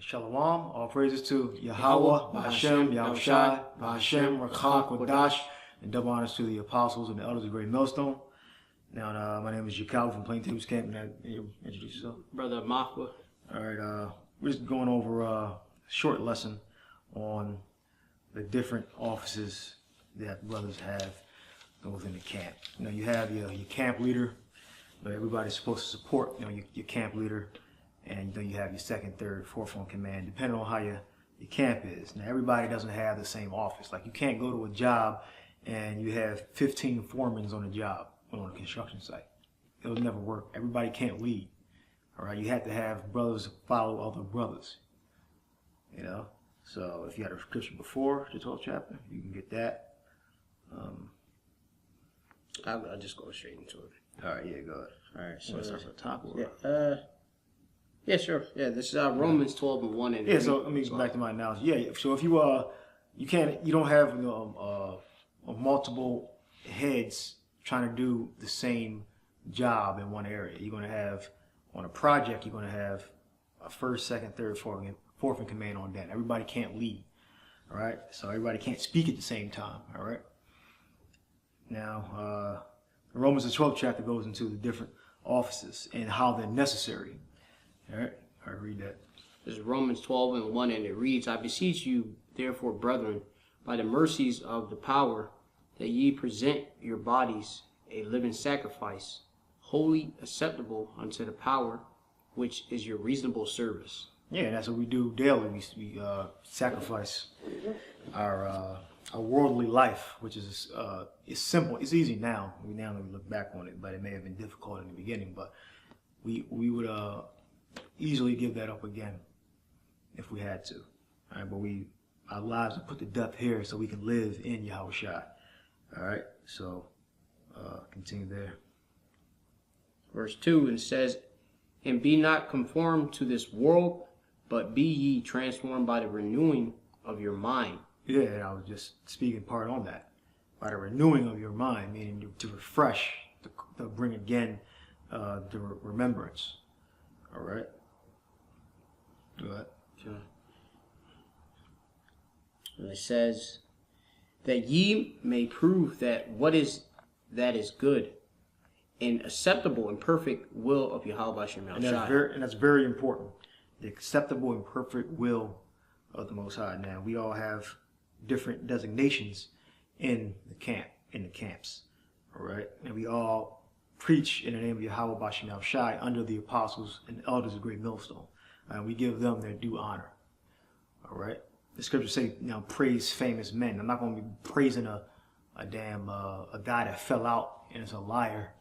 Shalom, all praises to Yahweh, Bahashem, Yahushai, Bahashem, Rakha, Kodash, and double honors to the apostles and the elders of Great Millstone. Now, my name is Jacob from Plaintables Camp. Now, you introduce yourself. Brother Makwa. All right, we're just going over a short lesson on the different offices that brothers have within the camp. You know, you have your camp leader, but everybody's supposed to support, your camp leader. And then you have your second, third, fourth on command, depending on how your camp is. Now, everybody doesn't have the same office. Like, you can't go to a job and you have 15 foremans on the job on a construction site. It'll never work. Everybody can't lead. All right, you have to have brothers follow other brothers. You know, so if you had a scripture before the 12th chapter, you can get that. I'll just go straight into it. All right, yeah, go ahead. All right, so let's start from the top. Yeah, sure. Yeah, this is Romans 12:1. And yeah, so let me go back to my analogy. Yeah, so if you don't have multiple heads trying to do the same job in one area. You're going to have, on a project, you're going to have a first, second, third, fourth in command on that. Everybody can't lead, all right? So everybody can't speak at the same time, all right? Now, Romans the 12th chapter goes into the different offices and how they're necessary. All right, I read that. This is Romans 12:1, and it reads, I beseech you, therefore, brethren, by the mercies of the power, that ye present your bodies a living sacrifice, wholly acceptable unto the power, which is your reasonable service. Yeah, and that's what we do daily. We sacrifice our worldly life, which is it's simple. It's easy now. Now that we look back on it, but it may have been difficult in the beginning. But we would easily give that up again if we had to. All right, but our lives are put to death here so we can live in Yahushua. All right, so continue there. Verse 2, and it says, and be not conformed to this world, but be ye transformed by the renewing of your mind. Yeah, and I was just speaking part on that. By the renewing of your mind, meaning to refresh, to bring again the remembrance. All right. Go ahead. Sure. And it says that ye may prove that that is good and acceptable and perfect will of Yahweh Shem Yahushai. And that's very important. The acceptable and perfect will of the Most High. Now, we all have different designations in the camps. All right. And we all preach in the name of Yahweh Shem Yahushai under the apostles and elders of Great Millstone. We give them their due honor. All right. The scriptures say, praise famous men. I'm not going to be praising a guy that fell out and is a liar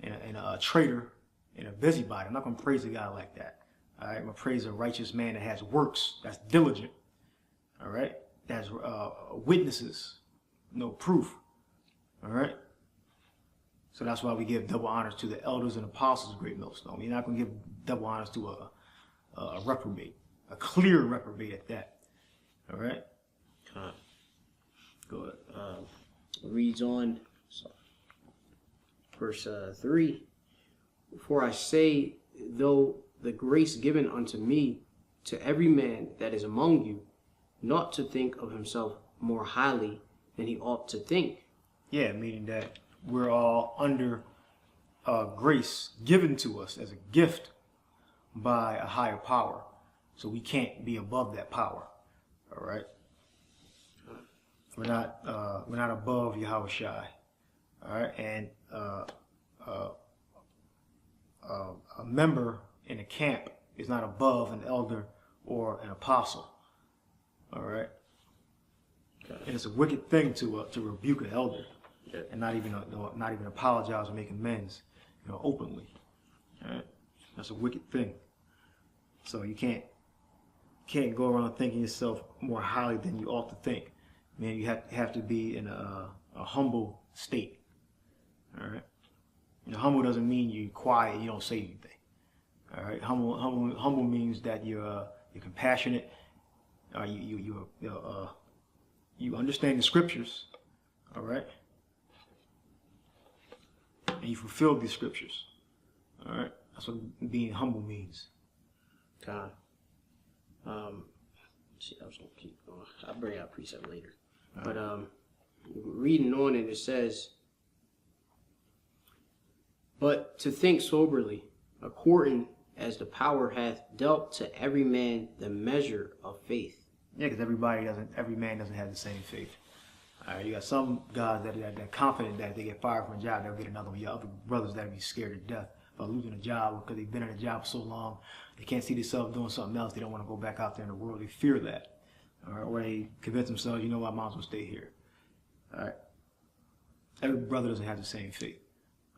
and a traitor and a busybody. I'm not going to praise a guy like that. All right. I'm going to praise a righteous man that has works, that's diligent. All right. That has witnesses, no proof. All right. So that's why we give double honors to the elders and apostles of Great Millstone. You're not going to give double honors to a reprobate, a clear reprobate at that. All right? Go ahead. Reads on, verse 3. For I say, though the grace given unto me, to every man that is among you, not to think of himself more highly than he ought to think. Yeah, meaning that we're all under grace given to us as a gift by a higher power. So we can't be above that power. All right? We're not above Yahushai. All right? And a member in a camp is not above an elder or an apostle. All right? Okay. And it's a wicked thing to rebuke an elder. Yeah. And not even apologize or make amends, openly. All right? That's a wicked thing. So you can't go around thinking yourself more highly than you ought to think. Man, you have to be in a humble state. All right. Humble doesn't mean you're quiet, you don't say anything. All right. Humble means that you're compassionate. You understand the scriptures. All right. And you fulfill these scriptures. All right. That's what being humble means. God. See, I was gonna keep going. I'll bring out precept later. But reading on it, it says, "But to think soberly, according as the power hath dealt to every man the measure of faith." Yeah, because every man doesn't have the same faith. All right, you got some guys that are confident that if they get fired from a job, they'll get another one. You got other brothers that be scared to death about losing a job because they've been in a job so long, they can't see themselves doing something else. They don't want to go back out there in the world. They fear that. All right, or they convince themselves, you know what, I might as well stay here. All right. Every brother doesn't have the same faith.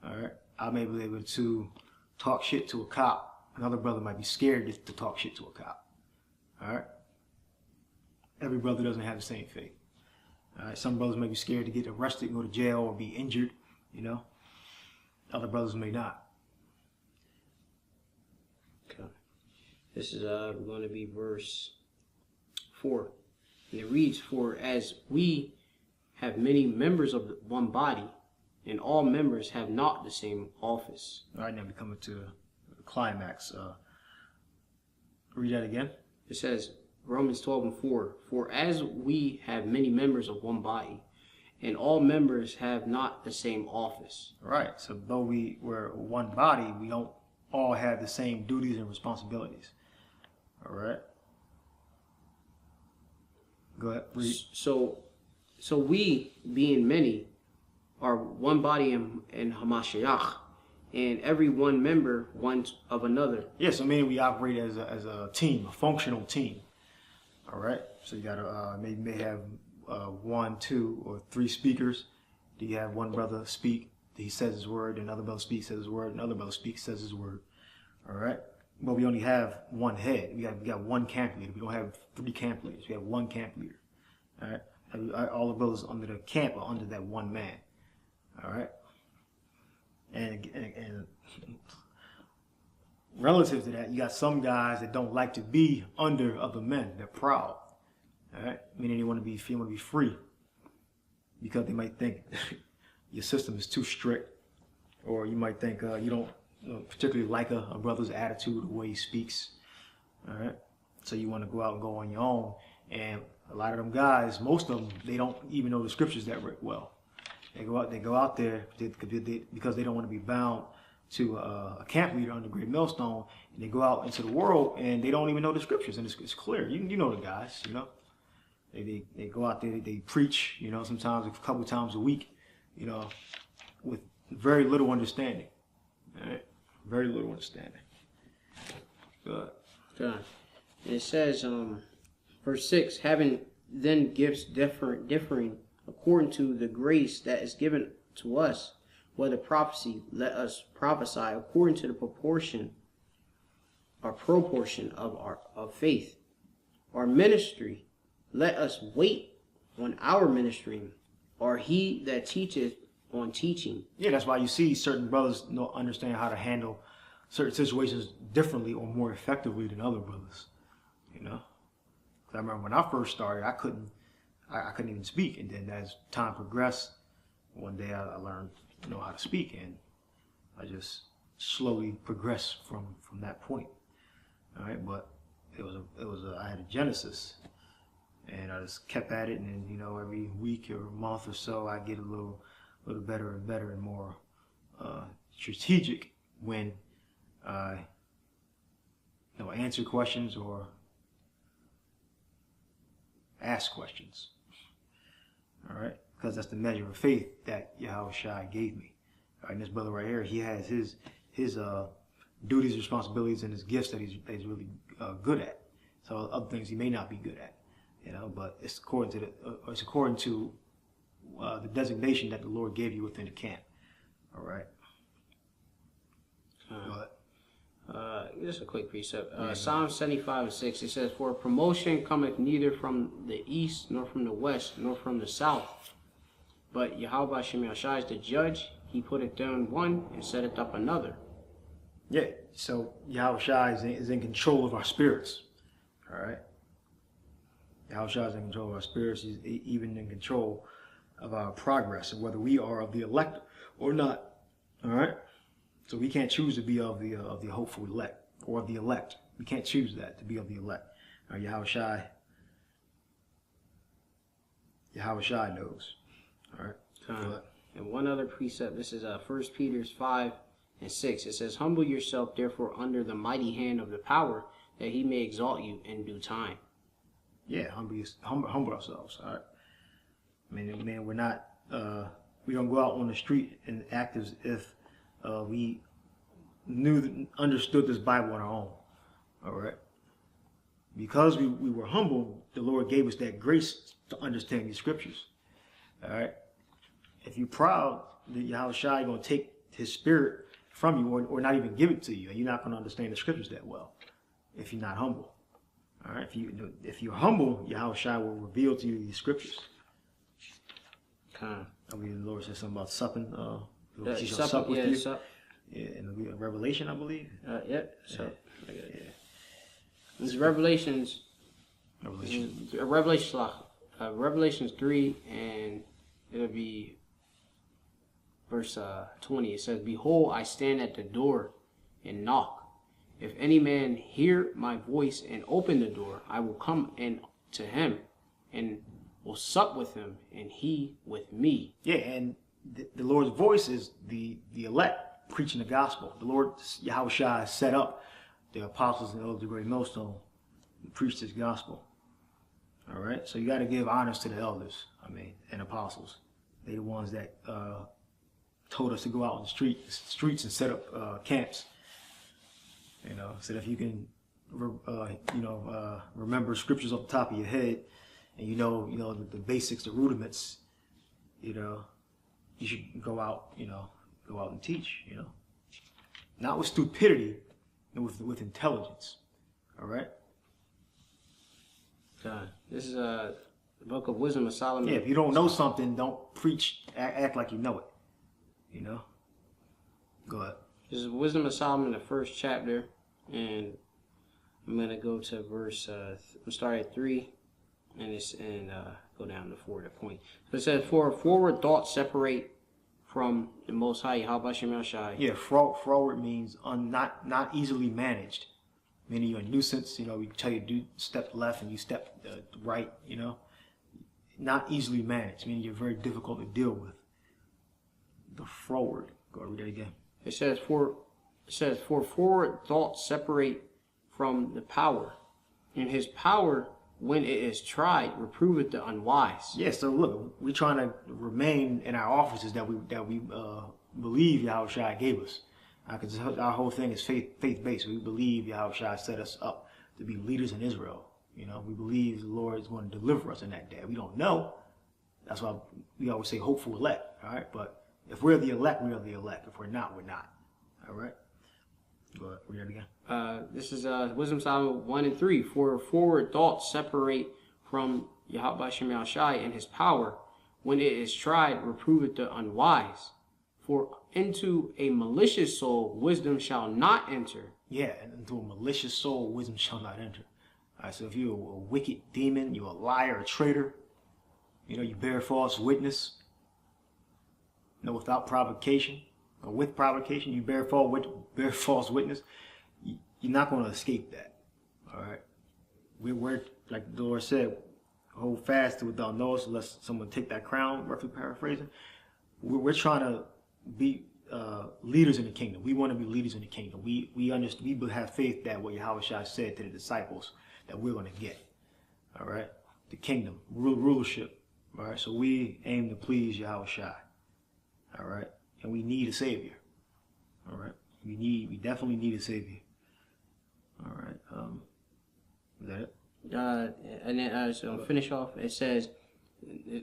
All right. I may be able to talk shit to a cop. Another brother might be scared to talk shit to a cop. All right. Every brother doesn't have the same faith. All right. Some brothers may be scared to get arrested and go to jail or be injured. You know. Other brothers may not. Okay. This is going to be verse 4. And it reads, "For as we have many members of one body, and all members have not the same office." All right, now we're coming to the climax. Read that again. It says, Romans 12:4, "For as we have many members of one body, and all members have not the same office." All right, so though we're one body, we don't all have the same duties and responsibilities. All right. Go ahead, read. So we, being many, are one body in Hamashiach, and every one member one of another. Yes, I mean we operate as a team, a functional team. All right. So you got may have 1, 2, or 3 speakers. Do you have one brother speak? He says his word, another brother speaks, says his word, another brother speaks, says his word. All right. But we only have one head. We got one camp leader. We don't have 3 camp leaders. We have one camp leader. All right. All the brothers under the camp are under that one man. All right. And relative to that, you got some guys that don't like to be under other men. They're proud. All right. Meaning they want to be free because they might think your system is too strict, or you might think you don't particularly like a brother's attitude, the way he speaks. All right. So you want to go out and go on your own. And a lot of them guys, most of them, they don't even know the scriptures that well. They go out there because they don't want to be bound to a camp leader under Great Millstone, and they go out into the world and they don't even know the scriptures, and it's clear. You know the guys, you know. They go out there, they preach, you know, sometimes a couple times a week, you know, with very little understanding. All right, very little understanding. Good. Okay. And it says, verse 6, "Having then gifts differing according to the grace that is given to us, whether prophecy, let us prophesy according to the proportion of faith. Or ministry, let us wait on our ministry, or he that teacheth on teaching." Yeah, that's why you see certain brothers don't understand how to handle certain situations differently or more effectively than other brothers. You know, 'cause I remember when I first started, I couldn't even speak, and then as time progressed, one day I learned how to speak, and I just slowly progressed from that point. All right, but I had a genesis, and I just kept at it, and then, every week or month or so, I get a little better and better and more strategic when I answer questions or ask questions. All right, because that's the measure of faith that Yahushua gave me. All right, and this brother right here, he has his duties, responsibilities, and his gifts that he's really good at. So other things he may not be good at, but it's according to the designation that the Lord gave you within the camp. All right. Just a quick precept. Psalm 75:6, it says, "For promotion cometh neither from the east, nor from the west, nor from the south. But Yahweh Shem Yahshai is the judge. He putteth down one and setteth up another." Yeah, so Yahushua is in control of our spirits. All right. Yahushua is in control of our spirits. He's even in control of our progress, and whether we are of the elect or not. All right. So we can't choose to be of the hopeful elect or of the elect. We can't choose that, to be of the elect. Yahweh Shai knows. All right. And one other precept. This is 1 Peter 5:6. It says, "Humble yourself, therefore, under the mighty hand of the power, that he may exalt you in due time." Yeah, humble ourselves. All right. I mean, man, we're not. We don't go out on the street and act as if we understood this Bible on our own. All right. Because we were humble, the Lord gave us that grace to understand these scriptures. All right. If you're proud, that Yahweh Shai going to take his spirit from you or not even give it to you, and you're not going to understand the scriptures that well if you're not humble. All right. If you're humble, Yahweh Shai will reveal to you these scriptures. I mean, the Lord said something about supping. She shall sup with you. Sup. Yeah, in Revelation, I believe. Yep. So, yeah. This is Revelations 3, and it'll be verse 20. It says, "Behold, I stand at the door and knock. If any man hear my voice and open the door, I will come in to him and will sup with him, and he with me." Yeah, and the Lord's voice is the elect preaching the gospel. The Lord, Yahweh Shai, set up the apostles and elders of Great Millstone to preach this gospel. All right, so you got to give honors to the elders, and apostles. They're the ones that told us to go out on the streets and set up camps. So that if you can, remember scriptures off the top of your head, and the basics, the rudiments, you should go out and teach, not with stupidity, and with intelligence. All right. This is the Book of Wisdom of Solomon. Yeah, if you don't know something, don't preach. Act like you know it. Go ahead. This is Wisdom of Solomon, the first chapter, and I'm gonna go to verse. I'm starting at 3, and go down to 4. The point. So it says, "For forward thoughts separate from the Most High, Yahweh Shem Shai." Yeah, forward means not easily managed. Meaning you're a nuisance. We tell you to do step left and you step right. Not easily managed. Meaning you're very difficult to deal with. The forward. Go read that again. It says, "For forward thoughts separate from the power, and his power, when it is tried, reproveth the unwise." Yeah, so look, we're trying to remain in our offices that we believe Yahweh Shai gave us. Because our whole thing is faith-based. We believe Yahweh Shai set us up to be leaders in Israel. We believe the Lord is going to deliver us in that day. We don't know. That's why we always say hopeful elect. All right, but if we're the elect, we are the elect. If we're not, we're not. All right. Go ahead. Read that again. This is Wisdom Solomon 1 and 3. "For forward thoughts separate from Yahweh Shem Shai, and his power, when it is tried, reproveth the unwise. For into a malicious soul wisdom shall not enter." Yeah, and into a malicious soul wisdom shall not enter. All right, so if you're a wicked demon, you're a liar, a traitor, you bear false witness, without provocation or with provocation, you bear false witness, you're not going to escape that. All right, we're like the Lord said, hold fast to what thou knowest, lest someone take that crown. Roughly paraphrasing, we're trying to be leaders in the kingdom. We want to be leaders in the kingdom. We have faith that what Yahweh Shai said to the disciples that we're going to get. All right, the kingdom, rulership. All right, so we aim to please Yahweh Shai. All right, and we need a savior. All right, we definitely need a savior. All right, is that it? And then so finish off. It says,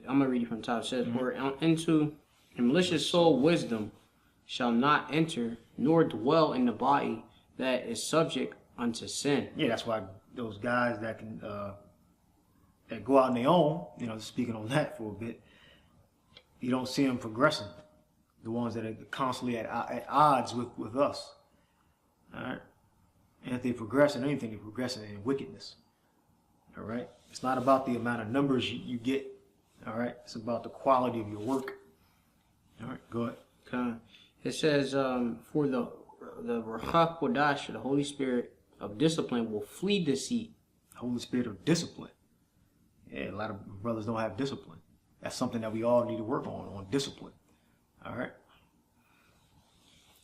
I'm gonna read it from the top. It says, "For into a malicious soul wisdom shall not enter, nor dwell in the body that is subject unto sin." Yeah, that's why those guys that can that go out on their own, speaking on that for a bit, you don't see them progressing. The ones that are constantly at odds with us. All right, and if they progress in anything, they're progressing in wickedness. All right, it's not about the amount of numbers you get. All right, it's about the quality of your work. All right, go ahead. It says, "For the Ruach Kodash, the Holy Spirit of discipline, will flee deceit." Holy Spirit of discipline. Yeah, a lot of brothers don't have discipline. That's something that we all need to work on discipline. All right.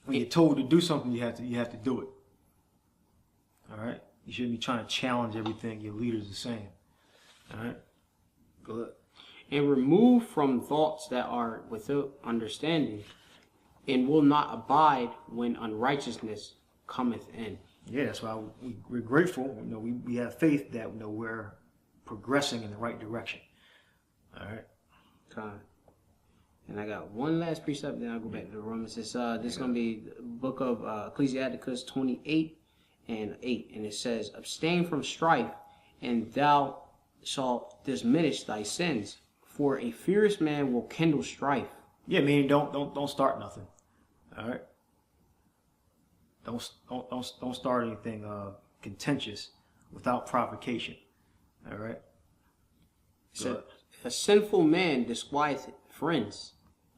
When you're told to do something, you have to do it. All right. You shouldn't be trying to challenge everything your leaders are saying. All right. Good. And remove from thoughts that are without understanding, and will not abide when unrighteousness cometh in. Yeah, that's why we're grateful. We have faith that we're progressing in the right direction. All right. Okay. And I got one last precept, then I'll go back to the Romans. This is going to be the book of Ecclesiasticus 28 and 8. And it says, abstain from strife, and thou shalt diminish thy sins. For a fierce man will kindle strife. Yeah, meaning don't start nothing. All right. Don't start anything contentious without provocation. All right. So a sinful man disquieteth friends,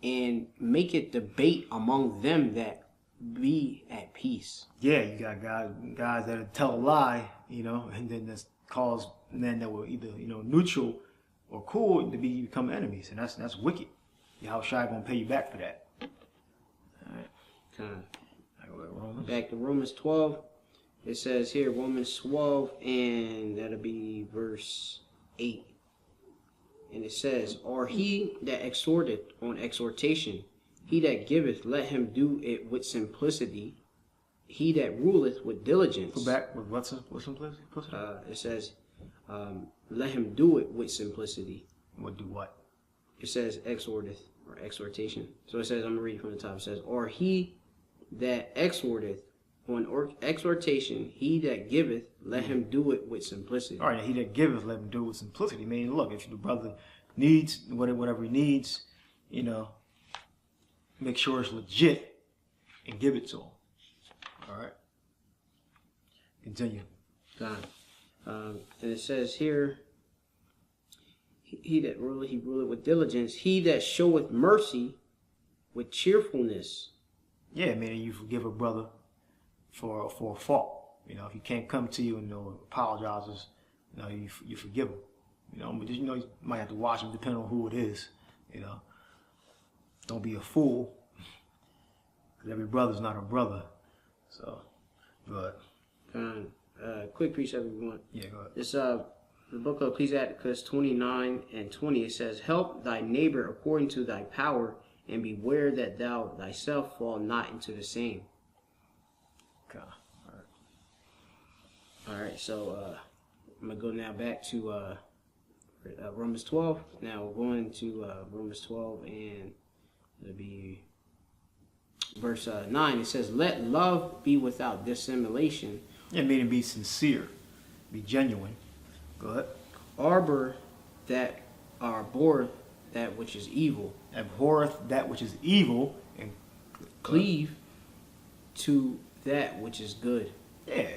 and maketh debate among them that be at peace. Yeah, you got guys that tell a lie, and then that's cause men that were either neutral or cool to become enemies, and that's wicked. How Shai gonna pay you back for that? All right. Back to Romans 12. It says here, Romans 12, and that'll be verse 8. And it says, or he that exhorteth on exhortation, he that giveth, let him do it with simplicity. He that ruleth with diligence. Go back with what's simplicity? It says, let him do it with simplicity. What do what? It says exhorteth or exhortation. So it says, I'm going to read from the top. It says, or he that exhorteth on exhortation, he that giveth, let him do it with simplicity. All right, he that giveth, let him do it with simplicity. Meaning, look, if the brother needs whatever he needs, make sure it's legit and give it to him. All right. Continue. And it says here, he that ruleth, he ruleth with diligence. He that showeth mercy with cheerfulness. Yeah, meaning you forgive a brother for a fault. If he can't come to you and apologizes, you forgive him. But you might have to watch him depending on who it is. Don't be a fool, because every brother's not a brother. So, go ahead. Quick precept if you want. Yeah, go ahead. This the book of Ecclesiasticus 29 and 20. It says, help thy neighbor according to thy power, and beware that thou thyself fall not into the same. Okay. All right. So I'm gonna go now back to Romans 12. Now we're going to Romans 12, and it'll be verse 9. It says, let love be without dissimulation. Yeah, meaning be sincere, be genuine. Go ahead. Abhor that which is evil. Abhorreth that which is evil, and cleave to that which is good. Yeah,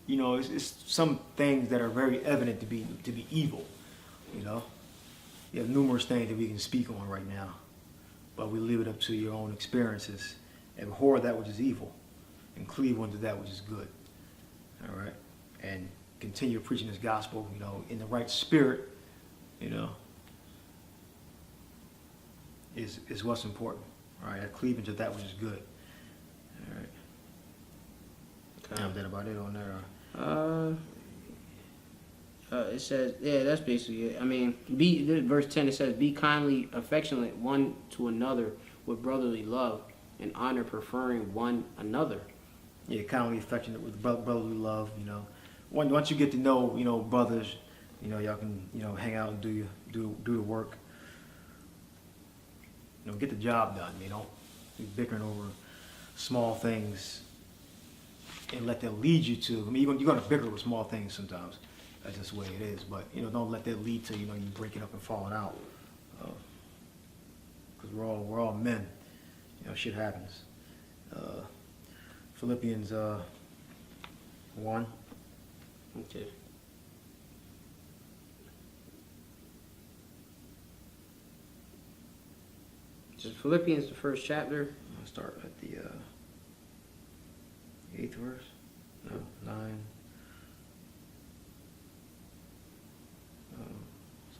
it's some things that are very evident to be evil. You have numerous things that we can speak on right now, but we leave it up to your own experiences. Abhor that which is evil, and cleave unto that which is good. All right, and continue preaching this gospel, in the right spirit, is what's important. All right, cleaving to that which is good. All right. Okay. Is that about it on there? It says, yeah, that's basically it. I mean, verse 10, it says, be kindly affectionate one to another with brotherly love, and honor, preferring one another. Yeah, kindly affectionate with brotherly love. Once you get to know, brothers, y'all can, hang out and do the work. Get the job done. Don't be bickering over small things and let that lead you to. You're gonna bicker with small things sometimes. That's just the way it is. But don't let that lead to you breaking up and falling out. Because we're all men. Shit happens. Philippians 1. Okay. So Philippians, the first chapter. I'll start at the 8th verse. No, 9.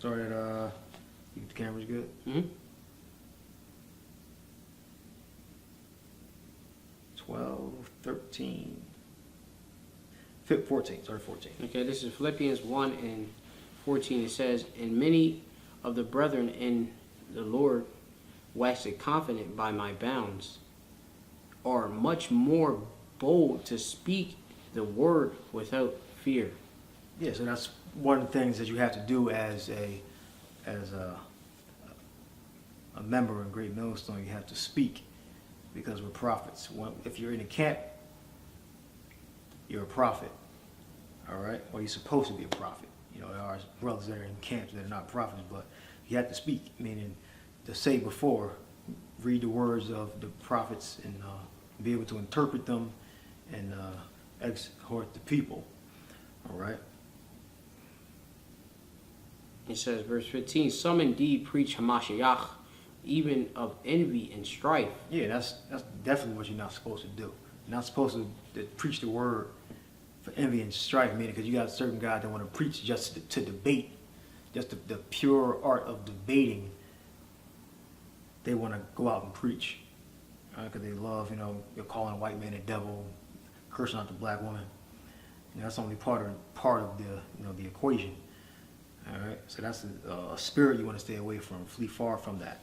Start at you get the cameras good. Mm-hmm. 12, 13, 14. Start at 14. Okay, this is Philippians 1 and 14. It says, "And many of the brethren in the Lord, waxing confident by my bounds, are much more bold to speak the word without fear." Yeah, so that's one of the things that you have to do as a member in Great Millstone. You have to speak, because we're prophets. If you're in a camp, you're a prophet. All right, or you're supposed to be a prophet. You know, there are brothers that are in camps that are not prophets, but you have to speak, meaning to say before, read the words of the prophets, and be able to interpret them and exhort the people. All right. It says, verse 15, "Some indeed preach Hamashiach, even of envy and strife." Yeah, that's definitely what you're not supposed to do. You're not supposed to preach the word for envy and strife, meaning because you got certain guys that want to preach just to debate, just the pure art of debating. They want to go out and preach because they love, you're calling a white man a devil, cursing out the black woman. That's only part of the equation. All right, so that's a spirit you want to stay away from. Flee far from that.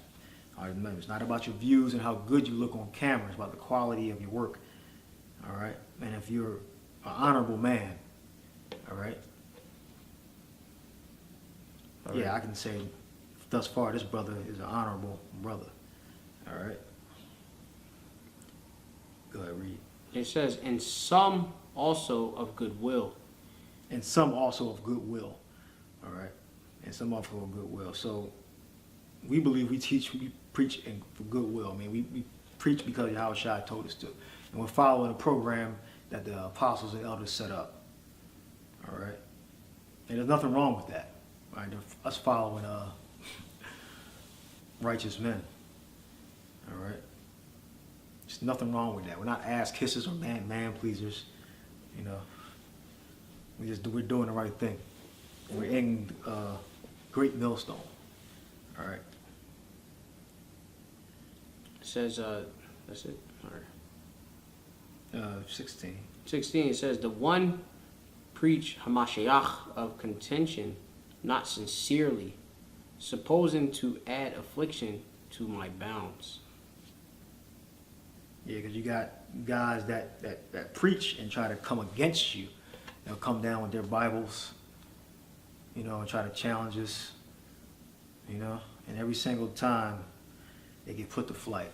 All right, remember, it's not about your views and how good you look on camera. It's about the quality of your work. All right, and if you're an honorable man, all right. Yeah, I can say, thus far, this brother is an honorable brother. All right. Go ahead, read. It says, "And some also of goodwill." And some also of goodwill. All right. And some also of goodwill. So we believe we preach for goodwill. I mean, we preach because Yahweh Shai told us to. And we're following a program that the apostles and elders set up. All right. And there's nothing wrong with that. Right? Us following righteous men. All right. There's nothing wrong with that. We're not ass kissers or man pleasers. We're doing the right thing. We're in Great Millstone. All right. It says, that's it. All right. 16. 16, it says, "The one preach Hamashiach of contention, not sincerely, supposing to add affliction to my bounds." Yeah, because you got guys that preach and try to come against you. They'll come down with their Bibles, and try to challenge us, and every single time they get put to flight,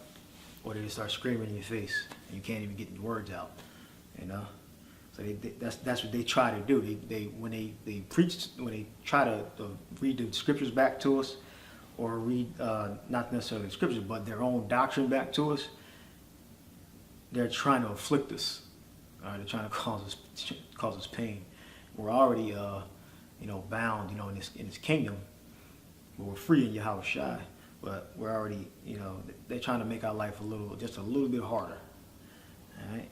or they just start screaming in your face, and you can't even get your words out, So that's what they try to do. When they preach, when they try to read the scriptures back to us, or read not necessarily the scriptures, but their own doctrine back to us, they're trying to afflict us. They're trying to cause us pain. We're already bound, in this kingdom, but we're free in Yahweh Shai. But we're already, they're trying to make our life just a little bit harder. All right.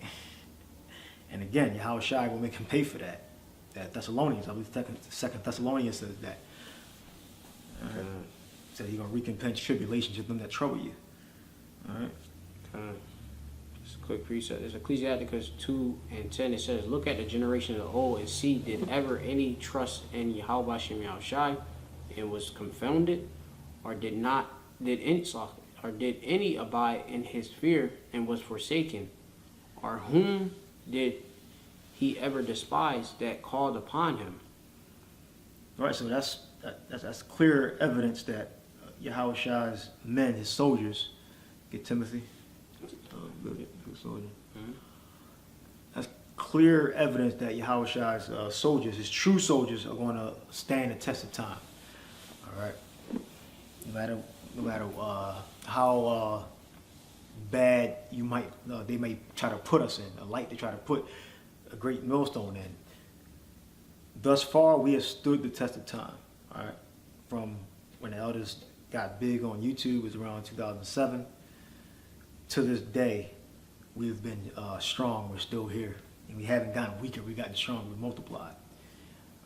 And again, Yahweh Shai will make him pay for that. That Thessalonians, I believe Second Thessalonians says that. All right. Said he's gonna recompense tribulation to them that trouble you. All right. Just a quick precept. There's Ecclesiasticus 2 and 10. It says, "Look at the generation of the old and see, did ever any trust in Yahweh Shem Yahushai and was confounded, or did any abide in his fear and was forsaken, or whom did he ever despise that called upon him?" All right. So that's clear evidence that Yahweh Shai's men, his soldiers, get Timothy. Good soldier. Mm-hmm. That's clear evidence that Yahweh Shai's soldiers, his true soldiers, are going to stand the test of time. All right. No matter how bad they may try to put us in, a light they try to put a Great Millstone in. Thus far, we have stood the test of time. All right. From when the elders got big on YouTube, it was around 2007. To this day, we've been strong. We're still here. And we haven't gotten weaker. We've gotten stronger. We've multiplied.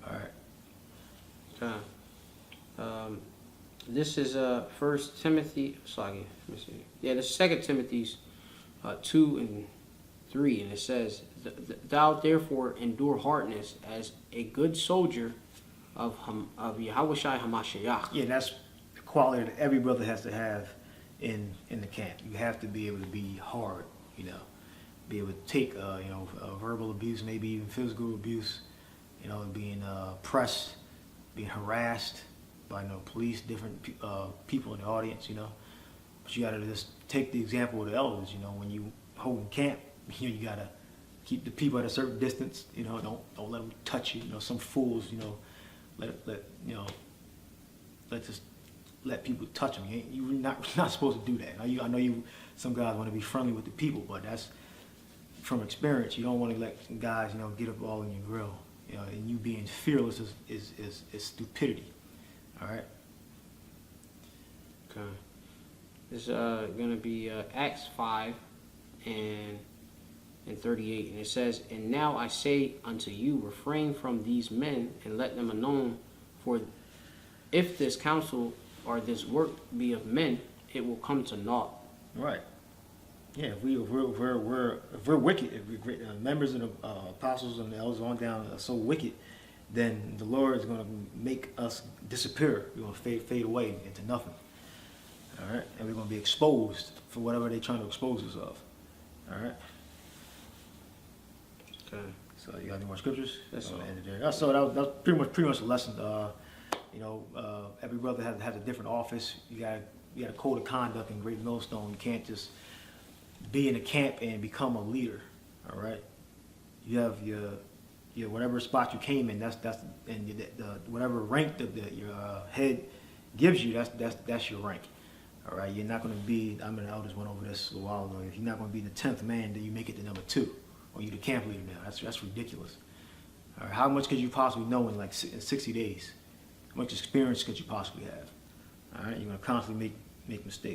All right. This is First Timothy. Sorry, let me see. Yeah, this is 2 Timothy's 2 and 3, and it says, "Thou therefore endure hardness as a good soldier of Yahushua Hamashiach." Yeah, that's the quality that every brother has to have in the camp. You have to be able to be hard, you know, be able to take verbal abuse, maybe even physical abuse, you know, being pressed, being harassed by police, different people in the audience, you know. But you got to just take the example of the elders, you know, when you hold camp, you got to keep the people at a certain distance, you know, don't let them touch you, you know. Some fools, you know, let people touch them. You're not supposed to do that. I know some guys want to be friendly with the people, but that's from experience. You don't want to let guys, you know, get up all in your grill. You know, and you being fearless is stupidity. All right. Okay. It's gonna be Acts 5 and 38, and it says, "And now I say unto you, refrain from these men, and let them alone. For if this counsel or this work be of men, it will come to naught." Right. Yeah. If we're wicked, if we're great, members of the apostles and the elders on down are so wicked, then the Lord is going to make us disappear. We're going to fade away into nothing. All right, and we're going to be exposed for whatever they're trying to expose us of. All right. Okay. So you got any more scriptures? That's all. So that was pretty much the lesson. Every brother has a different office. You got a code of conduct in Great Millstone. You can't just be in a camp and become a leader. All right. You have your whatever spot you came in. That's whatever rank that your head gives you. That's your rank. All right. You're not going to be. I mean, the elders went over this a while ago. If you're not going to be the 10th man, then you make it to number 2, or you're the camp leader now. That's ridiculous. All right. How much could you possibly know in 60 days? How much experience could you possibly have? All right. You're going to constantly make mistakes.